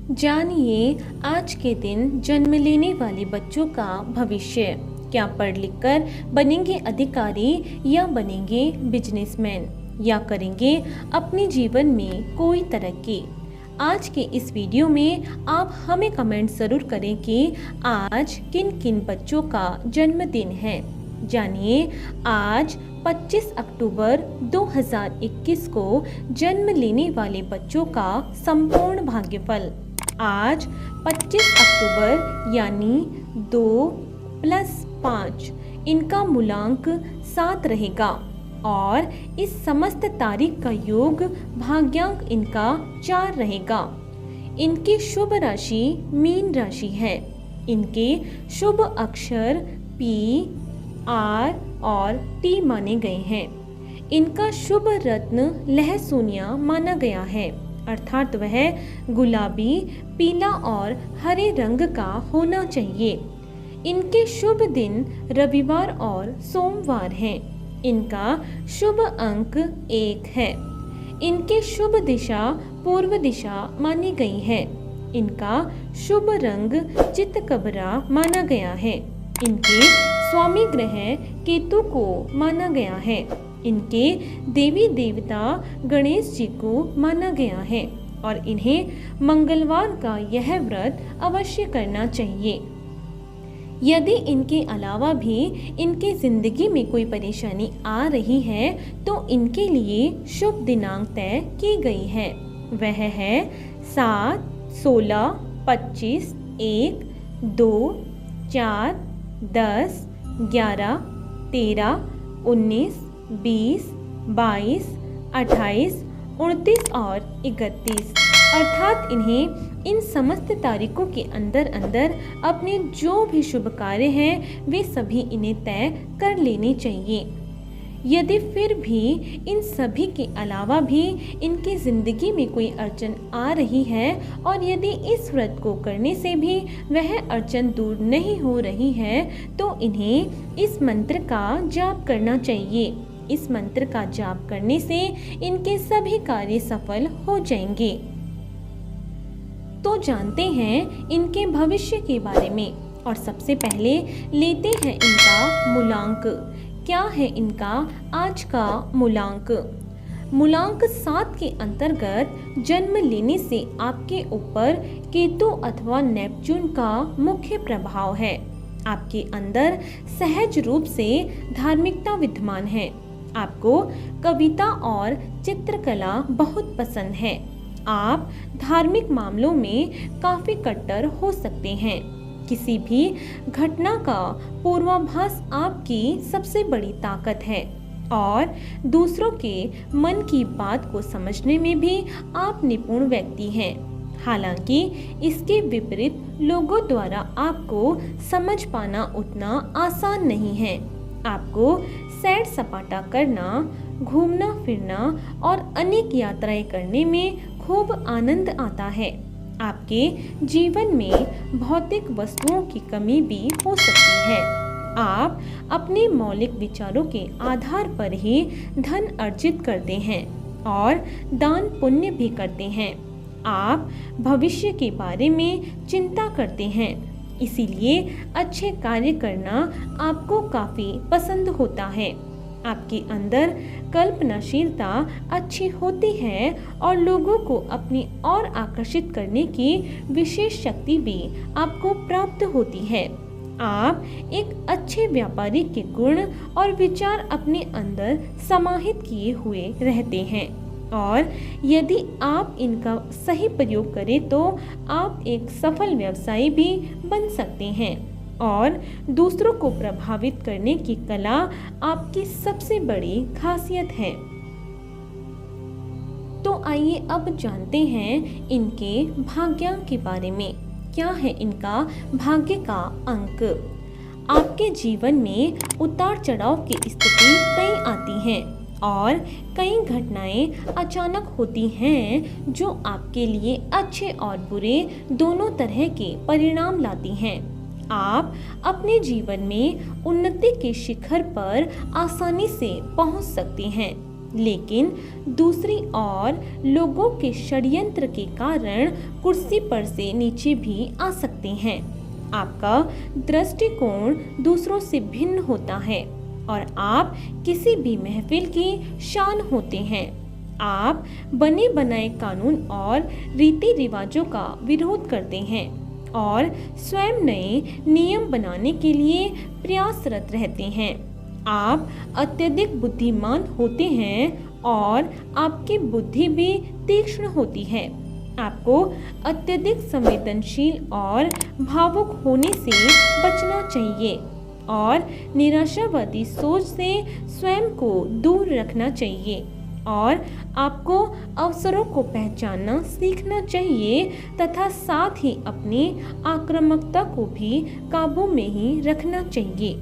जानिए आज के दिन जन्म लेने वाले बच्चों का भविष्य। क्या पढ़ लिख कर बनेंगे अधिकारी या बनेंगे बिजनेसमैन या करेंगे अपने जीवन में कोई तरक्की। आज के इस वीडियो में आप हमें कमेंट ज़रूर करें कि आज किन किन बच्चों का जन्मदिन है। जानिए आज 25 अक्टूबर 2021 को जन्म लेने वाले बच्चों का संपूर्ण भाग्यफल। आज 25 अक्टूबर यानी 2 + 5 इनका मूलांक 7 रहेगा और इस समस्त तारीख का योग भाग्यांक इनका 4 रहेगा। इनकी शुभ राशि मीन राशि है। इनके शुभ अक्षर P, R और T माने गए हैं। इनका शुभ रत्न लहसुनिया माना गया है, अर्थात वह गुलाबी, पीला और हरे रंग का होना चाहिए। इनके शुभ दिन रविवार और सोमवार हैं। इनका शुभ अंक 1 है। इनके शुभ दिशा पूर्व दिशा मानी गई है। इनका शुभ रंग चितकबरा माना गया है। इनके स्वामी ग्रह केतु को माना गया है। इनके देवी देवता गणेश जी को माना गया है और इन्हें मंगलवार का यह व्रत अवश्य करना चाहिए। यदि इनके अलावा भी इनकी जिंदगी में कोई परेशानी आ रही है तो इनके लिए शुभ दिनांक तय की गई है। वह है 7, 16, 25, 1, 2, 4, 10, 11, 13, 19, 20, 22, 28, 29 और 31। अर्थात इन्हें इन समस्त तारीखों के अंदर अंदर अपने जो भी शुभ कार्य हैं वे सभी इन्हें तय कर लेने चाहिए। यदि फिर भी इन सभी के अलावा भी इनकी ज़िंदगी में कोई अड़चन आ रही है और यदि इस व्रत को करने से भी वह अड़चन दूर नहीं हो रही है तो इन्हें इस मंत्र का जाप करना चाहिए। इस मंत्र का जाप करने से इनके सभी कार्य सफल हो जाएंगे। तो जानते हैं इनके भविष्य के बारे में और सबसे पहले लेते हैं इनका मूलांक। क्या है इनका आज का मूलांक? मूलांक 7 के अंतर्गत जन्म लेने से आपके ऊपर केतु अथवा नेपच्यून का मुख्य प्रभाव है। आपके अंदर सहज रूप से धार्मिकता विद्यमान है। आपको कविता और चित्रकला बहुत पसंद है। आप धार्मिक मामलों में काफी कट्टर हो सकते हैं। किसी भी घटना का पूर्वाभास आपकी सबसे बड़ी ताकत है और दूसरों के मन की बात को समझने में भी आप निपुण व्यक्ति हैं। हालांकि इसके विपरीत लोगों द्वारा आपको समझ पाना उतना आसान नहीं है। आपको सैर सपाटा करना, घूमना फिरना और अनेक यात्राएं करने में खूब आनंद आता है। आपके जीवन में भौतिक वस्तुओं की कमी भी हो सकती है। आप अपने मौलिक विचारों के आधार पर ही धन अर्जित करते हैं और दान पुण्य भी करते हैं। आप भविष्य के बारे में चिंता करते हैं, इसीलिए अच्छे कार्य करना आपको काफी पसंद होता है। आपके अंदर कल्पनाशीलता अच्छी होती है और लोगों को अपनी ओर आकर्षित करने की विशेष शक्ति भी आपको प्राप्त होती है। आप एक अच्छे व्यापारी के गुण और विचार अपने अंदर समाहित किए हुए रहते हैं और यदि आप इनका सही प्रयोग करें तो आप एक सफल व्यवसायी भी बन सकते हैं और दूसरों को प्रभावित करने की कला आपकी सबसे बड़ी खासियत है। तो आइए अब जानते हैं इनके भाग्यांक के बारे में। क्या है इनका भाग्य का अंक? आपके जीवन में उतार चढ़ाव की स्थिति कई आती हैं और कई घटनाएं अचानक होती हैं जो आपके लिए अच्छे और बुरे दोनों तरह के परिणाम लाती हैं। आप अपने जीवन में उन्नति के शिखर पर आसानी से पहुंच सकते हैं लेकिन दूसरी ओर लोगों के षड्यंत्र के कारण कुर्सी पर से नीचे भी आ सकते हैं। आपका दृष्टिकोण दूसरों से भिन्न होता है और आप किसी भी महफिल की शान होते हैं। आप बने बनाए कानून और रीति रिवाजों का विरोध करते हैं और स्वयं नए नियम बनाने के लिए प्रयासरत रहते हैं। आप अत्यधिक बुद्धिमान होते हैं और आपकी बुद्धि भी तीक्ष्ण होती है। आपको अत्यधिक संवेदनशील और भावुक होने से बचना चाहिए और निराशावादी सोच से स्वयं को दूर रखना चाहिए और आपको अवसरों को पहचानना सीखना चाहिए तथा साथ ही अपनी आक्रामकता को भी काबू में ही रखना चाहिए।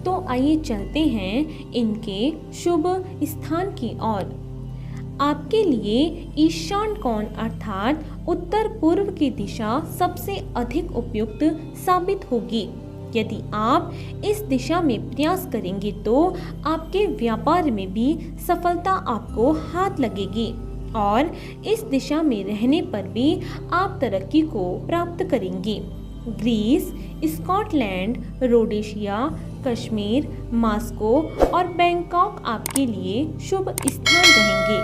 तो आइए चलते हैं इनके शुभ स्थान की ओर। आपके लिए ईशान कोण अर्थात उत्तर पूर्व की दिशा सबसे अधिक उपयुक्त साबित होगी। यदि आप इस दिशा में प्रयास करेंगे तो आपके व्यापार में भी सफलता आपको हाथ लगेगी और इस दिशा में रहने पर भी आप तरक्की को प्राप्त करेंगे। Greece, Scotland, Rhodesia, Kashmir, Moscow और बैंकॉक आपके लिए शुभ स्थान रहेंगे।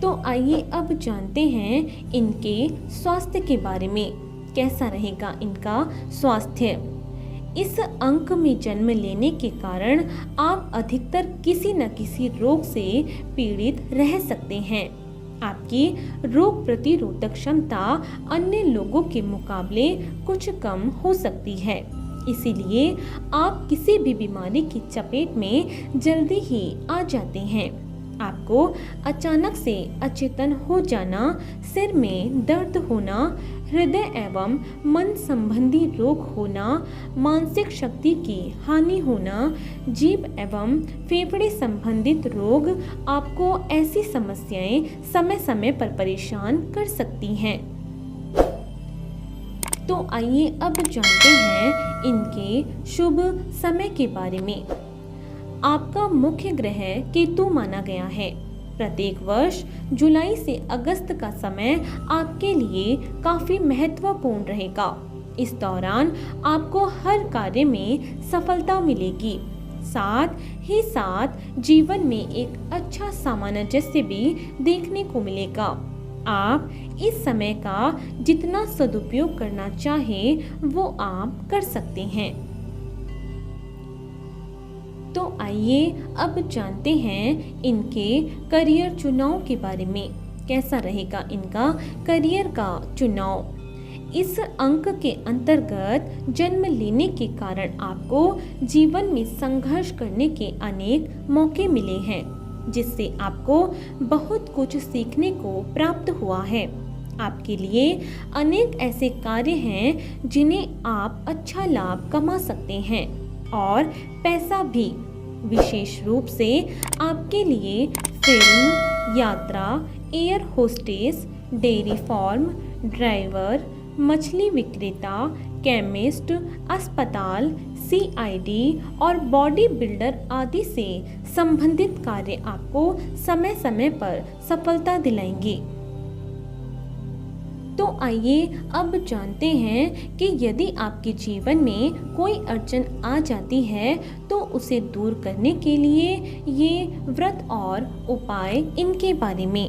तो आइए अब जानते हैं इनके स्वास्थ्य के बारे में। कैसा रहेगा इनका स्वास्थ्य? इस अंक में जन्म लेने के कारण आप अधिकतर किसी न किसी रोग से पीड़ित रह सकते हैं। आपकी रोग प्रतिरोधक क्षमता अन्य लोगों के मुकाबले कुछ कम हो सकती है, इसीलिए आप किसी भी बीमारी की चपेट में जल्दी ही आ जाते हैं। आपको अचानक से अचेतन हो जाना, सिर में दर्द होना, हृदय एवं मन संबंधी रोग होना, मानसिक शक्ति की हानि होना, जीभ एवं फेफड़े संबंधित रोग आपको ऐसी समस्याएं समय समय पर परेशान कर सकती हैं। तो आइए अब जानते हैं इनके शुभ समय के बारे में। आपका मुख्य ग्रह केतु माना गया है। प्रत्येक वर्ष जुलाई से अगस्त का समय आपके लिए काफी महत्वपूर्ण रहेगा। इस दौरान आपको हर कार्य में सफलता मिलेगी, साथ ही साथ जीवन में एक अच्छा सामंजस्य भी देखने को मिलेगा। आप इस समय का जितना सदुपयोग करना चाहें वो आप कर सकते हैं। तो आइए अब जानते हैं इनके करियर चुनाव के बारे में। कैसा रहेगा इनका करियर का चुनाव? इस अंक के अंतर्गत जन्म लेने के कारण आपको जीवन में संघर्ष करने के अनेक मौके मिले हैं, जिससे आपको बहुत कुछ सीखने को प्राप्त हुआ है। आपके लिए अनेक ऐसे कार्य हैं जिन्हें आप अच्छा लाभ कमा सकते हैं और पैसा भी। विशेष रूप से आपके लिए फिल्म, यात्रा, air hostess, dairy farm, driver, मछली विक्रेता, केमिस्ट, अस्पताल, सीआईडी और बॉडी बिल्डर आदि से संबंधित कार्य आपको समय समय पर सफलता दिलाएंगे। तो आइए अब जानते हैं कि यदि आपके जीवन में कोई अड़चन आ जाती है तो उसे दूर करने के लिए ये व्रत और उपाय इनके बारे में।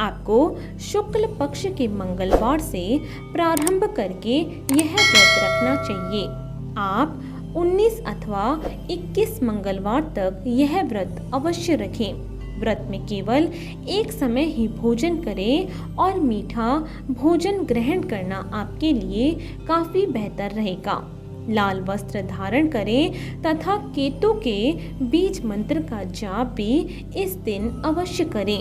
आपको शुक्ल पक्ष के मंगलवार से प्रारंभ करके यह व्रत रखना चाहिए। आप 19 अथवा 21 मंगलवार तक यह व्रत अवश्य रखें। व्रत में केवल एक समय ही भोजन करें और मीठा भोजन ग्रहण करना आपके लिए काफी बेहतर रहेगा। लाल वस्त्र धारण करें तथा केतु के बीज मंत्र का जाप भी इस दिन अवश्य करें।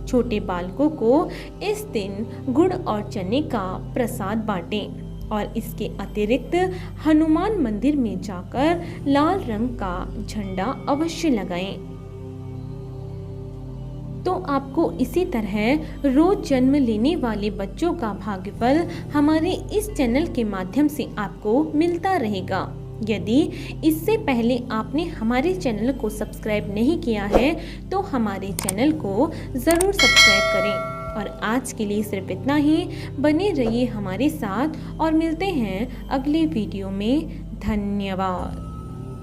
छोटे बालकों को इस दिन गुड़ और चने का प्रसाद बांटें और इसके अतिरिक्त हनुमान मंदिर में जाकर लाल रंग का झंडा अवश्य लगाएं। तो आपको इसी तरह रोज जन्म लेने वाले बच्चों का भाग्यफल हमारे इस चैनल के माध्यम से आपको मिलता रहेगा। यदि इससे पहले आपने हमारे चैनल को सब्सक्राइब नहीं किया है तो हमारे चैनल को ज़रूर सब्सक्राइब करें। और आज के लिए सिर्फ इतना ही। बने रहिए हमारे साथ और मिलते हैं अगले वीडियो में। धन्यवाद।